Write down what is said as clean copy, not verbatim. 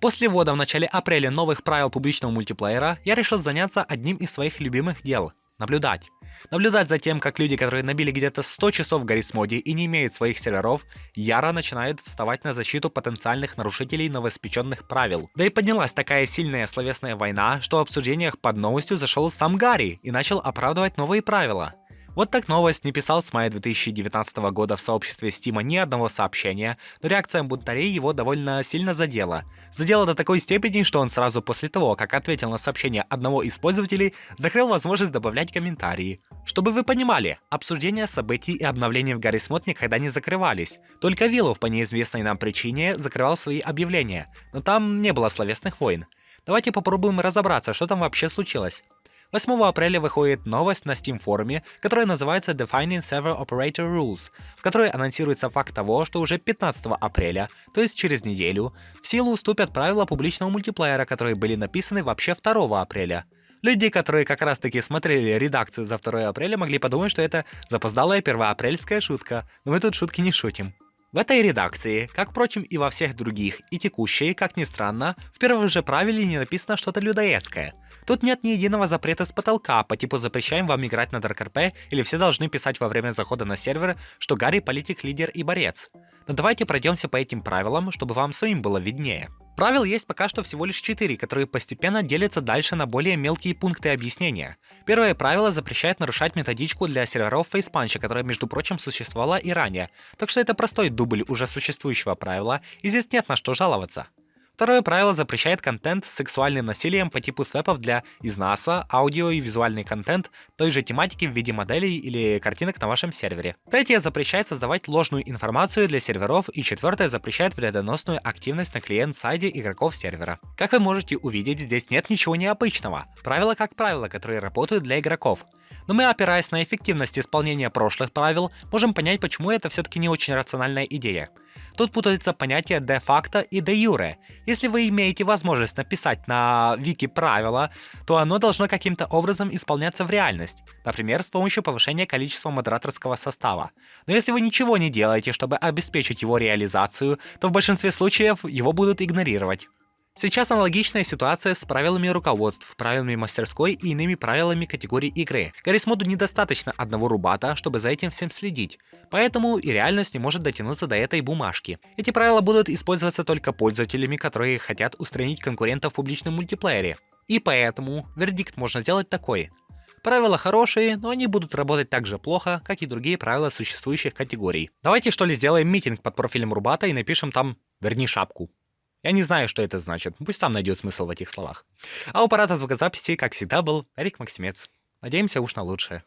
После ввода в начале апреля новых правил публичного мультиплеера, я решил заняться одним из своих любимых дел – наблюдать. Наблюдать за тем, как люди, которые набили где-то 100 часов в Garry's Mod и не имеют своих серверов, яро начинают вставать на защиту потенциальных нарушителей новоиспеченных правил. Да и поднялась такая сильная словесная война, что в обсуждениях под новостью зашел сам Гарри и начал оправдывать новые правила. Вот так новость не писал с мая 2019 года в сообществе Steam ни одного сообщения, но реакция бунтарей его довольно сильно задела. Задела до такой степени, что он сразу после того, как ответил на сообщение одного из пользователей, закрыл возможность добавлять комментарии. Чтобы вы понимали, обсуждения событий и обновлений в Garry's Mod никогда не закрывались. Только Виллов по неизвестной нам причине закрывал свои объявления, но там не было словесных войн. Давайте попробуем разобраться, что там вообще случилось. 8 апреля выходит новость на Steam форуме, которая называется Defining Server Operator Rules, в которой анонсируется факт того, что уже 15 апреля, то есть через неделю, в силу вступят правила публичного мультиплеера, которые были написаны вообще 2 апреля. Люди, которые как раз таки смотрели редакцию за 2 апреля, могли подумать, что это запоздалая первоапрельская шутка, но мы тут шутки не шутим. В этой редакции, как, впрочем, и во всех других, и текущей, как ни странно, в первом же правиле не написано что-то людоедское. Тут нет ни единого запрета с потолка, по типу запрещаем вам играть на ДРКРП, или все должны писать во время захода на сервер, что Гарри политик, лидер и борец. Но давайте пройдемся по этим правилам, чтобы вам самим было виднее. Правил есть пока что всего лишь 4, которые постепенно делятся дальше на более мелкие пункты объяснения. Первое правило запрещает нарушать методичку для серверов FacePunch, которая, между прочим, существовала и ранее, так что это простой дубль уже существующего правила, и здесь нет на что жаловаться. Второе правило запрещает контент с сексуальным насилием по типу свэпов для износа, аудио и визуальный контент той же тематики в виде моделей или картинок на вашем сервере. Третье запрещает создавать ложную информацию для серверов, и четвертое запрещает вредоносную активность на клиент-сайде игроков сервера. Как вы можете увидеть, здесь нет ничего необычного. Правила как правила, которые работают для игроков. Но мы, опираясь на эффективность исполнения прошлых правил, можем понять, почему это все-таки не очень рациональная идея. Тут путаются понятия де-факто и де-юре. Если вы имеете возможность написать на вики правила, то оно должно каким-то образом исполняться в реальность, например, с помощью повышения количества модераторского состава. Но если вы ничего не делаете, чтобы обеспечить его реализацию, то в большинстве случаев его будут игнорировать. Сейчас аналогичная ситуация с правилами руководств, правилами мастерской и иными правилами категорий игры. Garry's Mod недостаточно одного рубата, чтобы за этим всем следить, поэтому и реальность не может дотянуться до этой бумажки. Эти правила будут использоваться только пользователями, которые хотят устранить конкурентов в публичном мультиплеере. И поэтому вердикт можно сделать такой. Правила хорошие, но они будут работать так же плохо, как и другие правила существующих категорий. Давайте что ли сделаем митинг под профилем Рубата и напишем там «Верни шапку». Я не знаю, что это значит, пусть сам найдет смысл в этих словах. А у аппарата звукозаписи, как всегда, был Эрик Максимец. Надеемся уж на лучшее.